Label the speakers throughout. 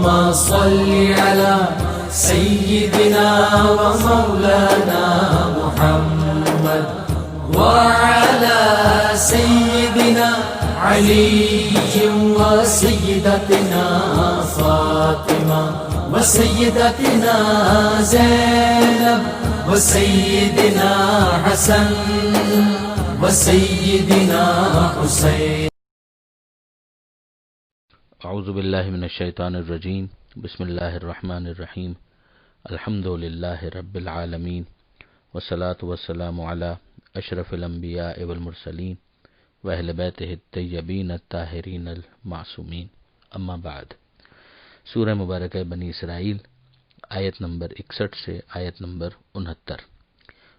Speaker 1: اللهم صل على سيدنا ومولانا محمد وعلى سيدنا علي وسيدتنا فاطمة وسيدتنا زينب وسيدنا حسن وسيدنا حسين.
Speaker 2: اعوذ باللہ من الشیطان الرجیم. بسم اللہ الرحمن الرحیم. الحمد للہ رب العالمین والصلاة والسلام علی اشرف الانبیاء والمرسلین واہل بیتہ الطیبین الطاہرین المعصومین. اما بعد. سورہ مبارکہ بنی اسرائیل آیت نمبر 61 سے آیت نمبر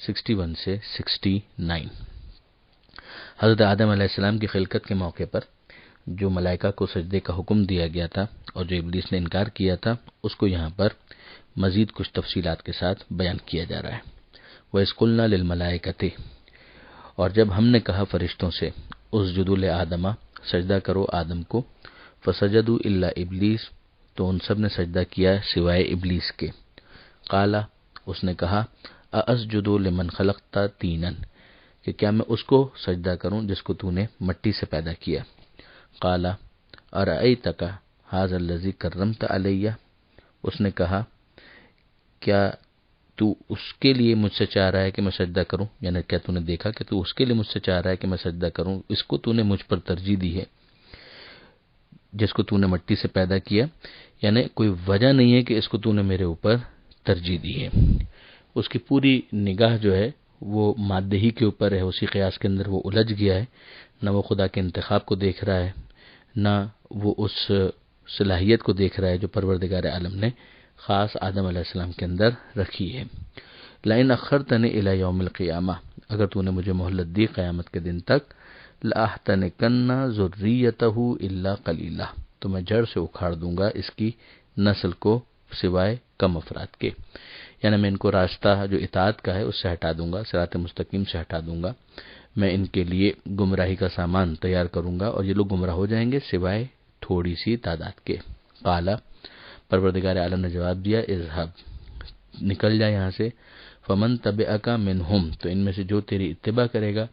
Speaker 2: 61 سے 69. حضرت آدم علیہ السلام کی خلقت کے موقع پر جو ملائکہ کو سجدے کا حکم دیا گیا تھا اور جو ابلیس نے انکار کیا تھا، اس کو یہاں پر مزید کچھ تفصیلات کے ساتھ بیان کیا جا رہا ہے. وَإِذْ قُلْنَا لِلْمَلَائِكَةِ، اور جب ہم نے کہا فرشتوں سے، اسجدوا لآدم، سجدہ کرو آدم کو، فسجدوا الا ابلیس، تو ان سب نے سجدہ کیا سوائے ابلیس کے. قال، اس نے کہا، ااسجد لمن خلقت طینا، کہ کیا میں اس کو سجدہ کروں جس کو تو نے مٹی سے پیدا کیا. قال ارأیتک ھذا الذی کرمت علی، اس نے کہا کیا تو اس کے لیے مجھ سے چاہ رہا ہے کہ میں سجدہ کروں، یعنی کیا تو نے دیکھا کہ تو اس کے لیے مجھ سے چاہ رہا ہے کہ میں سجدہ کروں، اس کو تو نے مجھ پر ترجیح دی ہے جس کو تو نے مٹی سے پیدا کیا، یعنی کوئی وجہ نہیں ہے کہ اس کو تو نے میرے اوپر ترجیح دی ہے. اس کی پوری نگاہ جو ہے وہ مادہ ہی کے اوپر ہے، اسی قیاس کے اندر وہ الجھ گیا ہے، نہ وہ خدا کے انتخاب کو دیکھ رہا ہے، نہ وہ اس صلاحیت کو دیکھ رہا ہے جو پروردگار عالم نے خاص آدم علیہ السلام کے اندر رکھی ہے. لئن اخرتنی الی یوم القیامہ، اگر تو نے مجھے مہلت دی قیامت کے دن تک، لاحتنکن ذریتہ الا قلیلا، تو میں جڑ سے اکھاڑ دوں گا اس کی نسل کو سوائے کم افراد کے، یعنی میں ان کو راستہ جو اطاعت کا ہے اس سے ہٹا دوں گا، صراط مستقیم سے ہٹا دوں گا، میں ان کے لیے گمراہی کا سامان تیار کروں گا اور یہ لوگ گمراہ ہو جائیں گے سوائے تھوڑی سی تعداد کے. قال، پروردگار عالم نے جواب دیا، اذهب، نکل جا یہاں سے، فمن تبعک منہم، تو ان میں سے جو تیری اتباع کرے گا،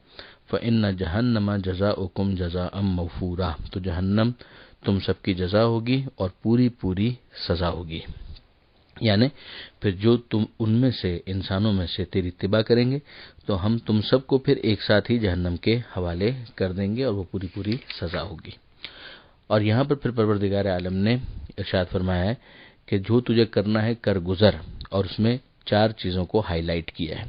Speaker 2: فإن جہنم جزاؤکم جزاء موفورا، تو جہنم تم سب کی جزا ہوگی اور پوری پوری سزا ہوگی. یعنی پھر جو تم ان میں سے انسانوں میں سے تیری اتباع کریں گے تو ہم تم سب کو پھر ایک ساتھ ہی جہنم کے حوالے کر دیں گے اور وہ پوری پوری سزا ہوگی. اور یہاں پر پھر پروردگار عالم نے ارشاد فرمایا ہے کہ جو تجھے کرنا ہے کر گزر، اور اس میں 4 چیزوں کو ہائی لائٹ کیا ہے.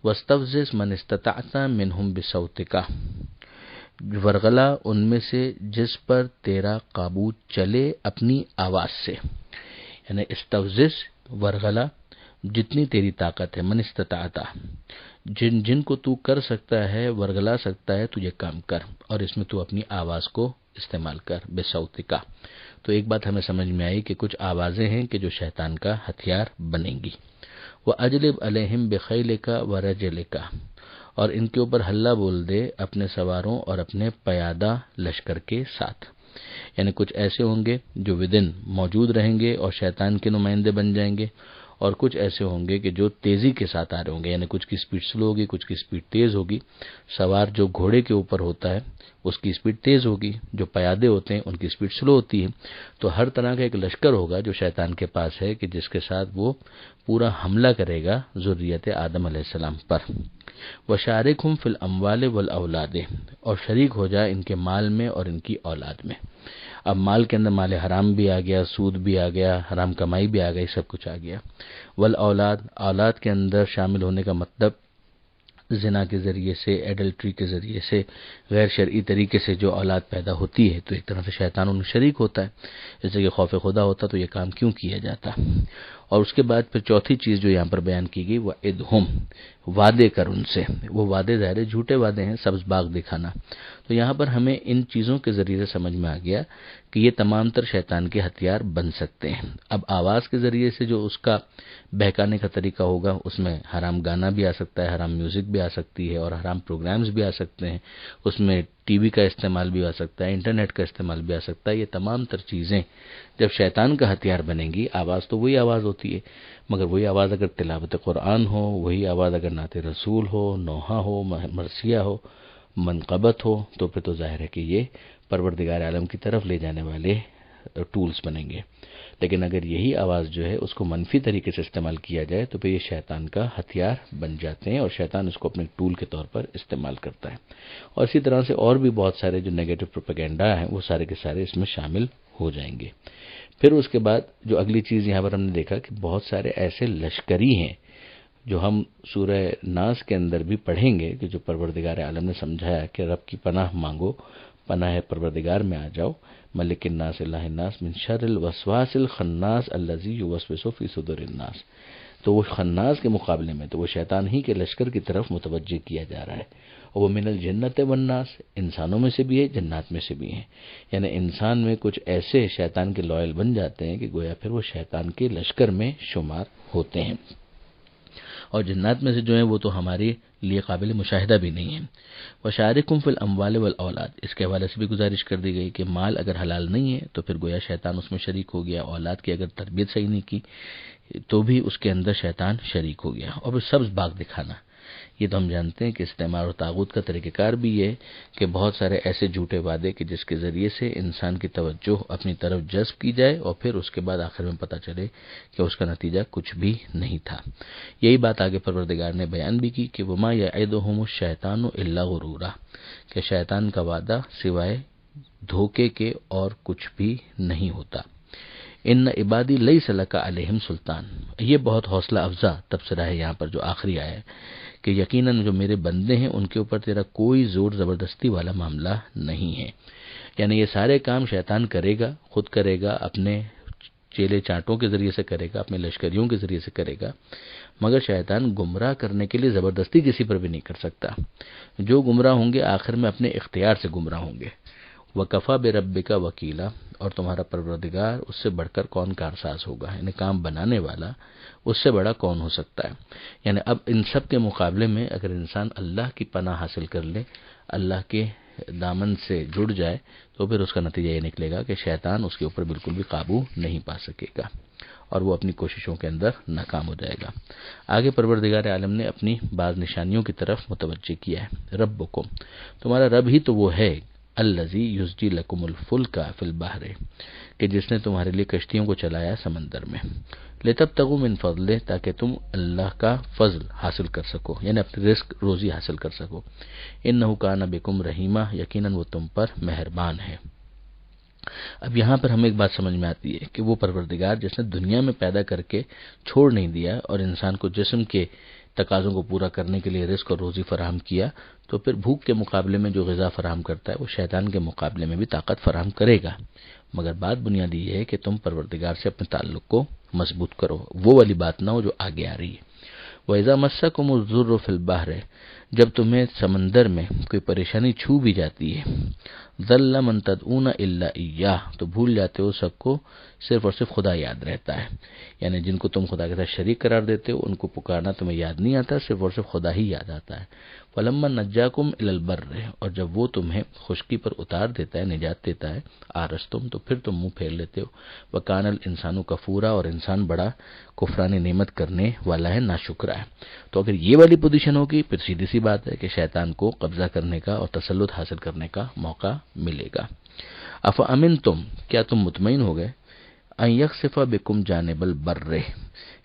Speaker 2: وَاسْتَفْزِزْ مَنِ اسْتَطَعْتَ مِنْهُمْ بِصَوْتِكَ، ورغلا ان میں سے جس پر تیرا قابو چلے اپنی آواز سے، یعنی استفزز ورغلا جتنی تیری طاقت ہے، من استطاعت، جن کو تو کر سکتا ہے ورغلا سکتا ہے تو یہ کام کر، اور اس میں تو اپنی آواز کو استعمال کر. بصوتک، تو ایک بات ہمیں سمجھ میں آئی کہ کچھ آوازیں ہیں کہ جو شیطان کا ہتھیار بنیں گی. وَأَجْلِبْ عَلَيْهِمْ بِخَيْلِكَ وَرَجِلِكَ، اور ان کے اوپر ہلہ بول دے اپنے سواروں اور اپنے پیادہ لشکر کے ساتھ، یعنی کچھ ایسے ہوں گے جو ودن موجود رہیں گے اور شیطان کے نمائندے بن جائیں گے، اور کچھ ایسے ہوں گے کہ جو تیزی کے ساتھ آ رہے ہوں گے، یعنی کچھ کی سپیڈ سلو ہوگی، کچھ کی سپیڈ تیز ہوگی. سوار جو گھوڑے کے اوپر ہوتا ہے اس کی سپیڈ تیز ہوگی، جو پیادے ہوتے ہیں ان کی سپیڈ سلو ہوتی ہے. تو ہر طرح کا ایک لشکر ہوگا جو شیطان کے پاس ہے کہ جس کے ساتھ وہ پورا حملہ کرے گا ذریت آدم علیہ السلام پر. وَشَارِكْهُمْ فِي الْأَمْوَالِ وَالْأَوْلَادِ، اور شریک ہو جائے ان کے مال میں اور ان کی اولاد میں. اب مال کے اندر مال حرام بھی آ گیا، سود بھی آ گیا، حرام کمائی بھی آ گئی، سب کچھ آ گیا. والاولاد، اولاد کے اندر شامل ہونے کا مطلب زنا کے ذریعے سے، ایڈلٹری کے ذریعے سے، غیر شرعی طریقے سے جو اولاد پیدا ہوتی ہے تو ایک طرح سے شیطان ان میں شریک ہوتا ہے. جیسے کہ خوف خدا ہوتا تو یہ کام کیوں کیا جاتا. اور اس کے بعد پھر چوتھی چیز جو یہاں پر بیان کی گئی، وَعِدْهُمْ، وعدے کر ان سے. وہ وعدے ظاہر جھوٹے وعدے ہیں، سبز باغ دکھانا. تو یہاں پر ہمیں ان چیزوں کے ذریعے سے سمجھ میں آ گیا کہ یہ تمام تر شیطان کے ہتھیار بن سکتے ہیں۔ اب آواز کے ذریعے سے جو اس کا بہکانے کا طریقہ ہوگا، اس میں حرام گانا بھی آ سکتا ہے، حرام میوزک بھی آ سکتی ہے، اور حرام پروگرامز بھی آ سکتے ہیں، اس میں ٹی وی کا استعمال بھی آ سکتا ہے، انٹرنیٹ کا استعمال بھی آ سکتا ہے۔ یہ تمام تر چیزیں جب شیطان کا ہتھیار بنیں گی، آواز تو وہی آواز ہوتی ہے، مگر وہی آواز اگر تلاوت قرآن ہو، وہی آواز اگر نعت رسول ہو، نوحہ ہو، مرثیہ ہو، منقبت ہو، تو پھر تو ظاہر ہے کہ یہ پروردگار عالم کی طرف لے جانے والے ٹولز بنیں گے۔ لیکن اگر یہی آواز جو ہے اس کو منفی طریقے سے استعمال کیا جائے تو پھر یہ شیطان کا ہتھیار بن جاتے ہیں، اور شیطان اس کو اپنے ٹول کے طور پر استعمال کرتا ہے۔ اور اسی طرح سے اور بھی بہت سارے جو نیگیٹو پروپیگنڈا ہیں وہ سارے کے سارے اس میں شامل ہو جائیں گے۔ پھر اس کے بعد جو اگلی چیز یہاں پر ہم نے دیکھا کہ بہت سارے ایسے لشکری ہیں جو ہم سورہ ناس کے اندر بھی پڑھیں گے، کہ جو پروردگار عالم نے سمجھایا کہ رب کی پناہ مانگو، پناہ پروردگار میں آ جاؤ، ملک الناس الہ الناس من شر الوسواس الخناس الذی یوسوس فی صدور الناس۔ تو وہ خناس کے مقابلے میں تو وہ شیطان ہی کے لشکر کی طرف متوجہ کیا جا رہا ہے، اور وہ من الجنت والناس، انسانوں میں سے بھی ہے، جنات میں سے بھی ہیں، یعنی انسان میں کچھ ایسے شیطان کے لوئل بن جاتے ہیں کہ گویا پھر وہ شیطان کے لشکر میں شمار ہوتے ہیں، اور جنات میں سے جو ہیں وہ تو ہمارے لیے قابل مشاہدہ بھی نہیں ہیں۔ وشارکم فی الاموال والاولاد، اس کے حوالے سے بھی گزارش کر دی گئی کہ مال اگر حلال نہیں ہے تو پھر گویا شیطان اس میں شریک ہو گیا، اولاد کی اگر تربیت صحیح نہیں کی تو بھی اس کے اندر شیطان شریک ہو گیا۔ اور پھر سبز باغ دکھانا، یہ تو ہم جانتے ہیں کہ استعمار و طاغوت کا طریقہ کار بھی یہ کہ بہت سارے ایسے جھوٹے وعدے کہ جس کے ذریعے سے انسان کی توجہ اپنی طرف جذب کی جائے، اور پھر اس کے بعد آخر میں پتہ چلے کہ اس کا نتیجہ کچھ بھی نہیں تھا۔ یہی بات آگے پروردگار نے بیان بھی کی کہ وما یعدہم الشیطان الا غرورا، کہ شیطان کا وعدہ سوائے دھوکے کے اور کچھ بھی نہیں ہوتا۔ ان عبادی لیس لک علیہم سلطان، یہ بہت حوصلہ افزا تبصرہ ہے یہاں پر جو آخری آیا ہے کہ یقیناً جو میرے بندے ہیں ان کے اوپر تیرا کوئی زور زبردستی والا معاملہ نہیں ہے، یعنی یہ سارے کام شیطان کرے گا، خود کرے گا، اپنے چیلے چانٹوں کے ذریعے سے کرے گا، اپنے لشکریوں کے ذریعے سے کرے گا، مگر شیطان گمراہ کرنے کے لیے زبردستی کسی پر بھی نہیں کر سکتا۔ جو گمراہ ہوں گے آخر میں اپنے اختیار سے گمراہ ہوں گے۔ وَكَفَى بِرَبِّكَ وَكِيلًا، اور تمہارا پروردگار اس سے بڑھ کر کون کارساز ہوگا، یعنی کام بنانے والا اس سے بڑا کون ہو سکتا ہے۔ یعنی اب ان سب کے مقابلے میں اگر انسان اللہ کی پناہ حاصل کر لے، اللہ کے دامن سے جڑ جائے، تو پھر اس کا نتیجہ یہ نکلے گا کہ شیطان اس کے اوپر بالکل بھی قابو نہیں پا سکے گا، اور وہ اپنی کوششوں کے اندر ناکام ہو جائے گا۔ آگے پروردگار عالم نے اپنی بعض نشانیوں کی طرف متوجہ کیا ہے۔ ربکم، تمہارا رب ہی تو وہ ہے، الذی یزجی لکم الفلک فی البحر، کہ جس نے تمہارے لیے کشتیوں کو چلایا سمندر میں، لتبتغوا من فضلہ، تاکہ تم اللہ کا فضل حاصل کر سکو، یعنی اپنی رزق روزی حاصل کر سکو۔ انہ کان بکم رحیمہ، یقیناً وہ تم پر مہربان ہے۔ اب یہاں پر ہمیں ایک بات سمجھ میں آتی ہے کہ وہ پروردگار جس نے دنیا میں پیدا کر کے چھوڑ نہیں دیا اور انسان کو جسم کے تقاضوں کو پورا کرنے کے لیے رزق اور روزی فراہم کیا، تو پھر بھوک کے مقابلے میں جو غذا فراہم کرتا ہے وہ شیطان کے مقابلے میں بھی طاقت فراہم کرے گا، مگر بات بنیادی یہ ہے کہ تم پروردگار سے اپنے تعلق کو مضبوط کرو، وہ والی بات نہ ہو جو آگے آ رہی ہے۔ وَإِذَا مَسَّكُمُ الضُّرُّ فِي الْبَحْرِ، جب تمہیں سمندر میں کوئی پریشانی چھو بھی جاتی ہے، ظَلَّ مَن تَدْعُونَ إِلَّا إِيَّاهُ، تو بھول جاتے ہو سب کو، صرف اور صرف خدا یاد رہتا ہے، یعنی جن کو تم خدا کے ساتھ شریک قرار دیتے ہو ان کو پکارنا تمہیں یاد نہیں آتا، صرف اور صرف خدا ہی یاد آتا ہے۔ فَلَمَّا نَجَّاكُمْ إِلَى الْبَرِّ، اور جب وہ تمہیں خشکی پر اتار دیتا ہے، نجات دیتا ہے، آرستم، تو پھر تم منہ پھیر لیتے ہو۔ وَكَانَ الْإِنسَانُ كَفُورًا، اور انسان بڑا کفران نعمت کرنے والا ہے، ناشکرا ہے۔ تو اگر یہ والی پوزیشن ہوگی پھر سیدھی سی بات ہے کہ شیطان کو قبضہ کرنے کا اور تسلط حاصل کرنے کا موقع ملے گا۔ افامنتم، کیا تم مطمئن ہو گئے، ان یخسف بکم جانب البر،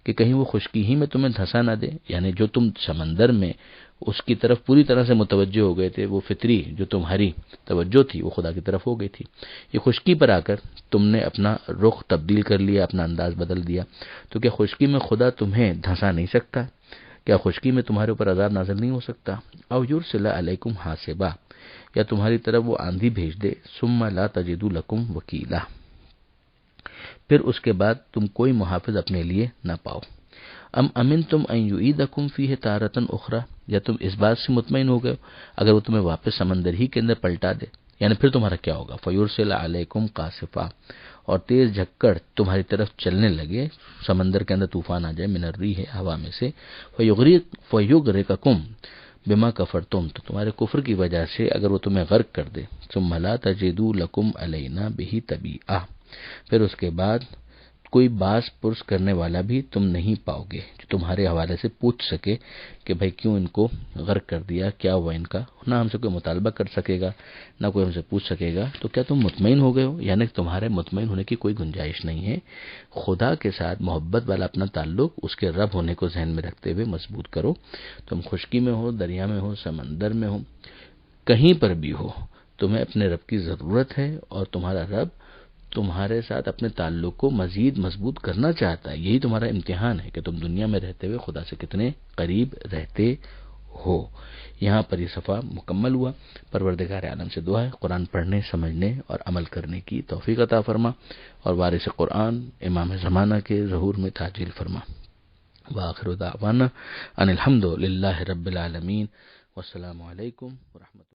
Speaker 2: کہ کہیں وہ خشکی ہی میں تمہیں دھسا نہ دے، یعنی جو تم سمندر میں اس کی طرف پوری طرح سے متوجہ ہو گئے تھے، وہ فطری جو تمہاری توجہ تھی وہ خدا کی طرف ہو گئی تھی، یہ خشکی پر آ کر تم نے اپنا رخ تبدیل کر لیا، اپنا انداز بدل دیا، تو کیا خشکی میں خدا تمہیں دھسا نہیں سکتا؟ کیا خشکی میں تمہارے اوپر عذاب نازل نہیں ہو سکتا؟ او یرسل علیکم حاسبا، یا تمہاری طرف وہ آندھی بھیج دے، ثم لا تجدوا لکم وکیلا، پھر اس کے بعد تم کوئی محافظ اپنے لیے نہ پاؤ۔ ام امنتم ان یعیدکم فیہ تارۃ اخری، یا تم اس بات سے مطمئن ہو گئے اگر وہ تمہیں واپس سمندر ہی کے اندر پلٹا دے، یعنی پھر تمہارا کیا ہوگا؟ فَيُرْسِلَ عَلَيْكُمْ قَاصِفًا، اور تیز جھکڑ تمہاری طرف چلنے لگے، سمندر کے اندر طوفان آ جائے، من الريح ہوا میں سے، فَيُغْرِقَكُمْ بِمَا كَفَرْتُمْ، تو تمہارے کفر کی وجہ سے اگر وہ تمہیں غرق کر دے، ثُمَّ لَا تَجِدُوا لَكُمْ عَلَيْنَا بِهِ تَبِيعًا، پھر اس کے بعد کوئی باز پرس کرنے والا بھی تم نہیں پاؤ گے جو تمہارے حوالے سے پوچھ سکے کہ بھائی کیوں ان کو غرق کر دیا، کیا ہوا ان کا، نہ ہم سے کوئی مطالبہ کر سکے گا، نہ کوئی ہم سے پوچھ سکے گا۔ تو کیا تم مطمئن ہو گئے ہو؟ یعنی تمہارے مطمئن ہونے کی کوئی گنجائش نہیں ہے۔ خدا کے ساتھ محبت والا اپنا تعلق اس کے رب ہونے کو ذہن میں رکھتے ہوئے مضبوط کرو۔ تم خشکی میں ہو، دریا میں ہو، سمندر میں ہو، کہیں پر بھی ہو، تمہیں اپنے رب کی ضرورت ہے، اور تمہارا رب تمہارے ساتھ اپنے تعلق کو مزید مضبوط کرنا چاہتا ہے۔ یہی تمہارا امتحان ہے کہ تم دنیا میں رہتے ہوئے خدا سے کتنے قریب رہتے ہو۔ یہاں پر یہ صفحہ مکمل ہوا۔ پروردگار عالم سے دعا ہے قرآن پڑھنے، سمجھنے اور عمل کرنے کی توفیق عطا فرما، اور وارث قرآن امام زمانہ کے ظہور میں تعجیل فرما۔ وآخر دعوانا ان الحمد للہ رب العالمین، والسلام علیکم ورحمۃ اللہ۔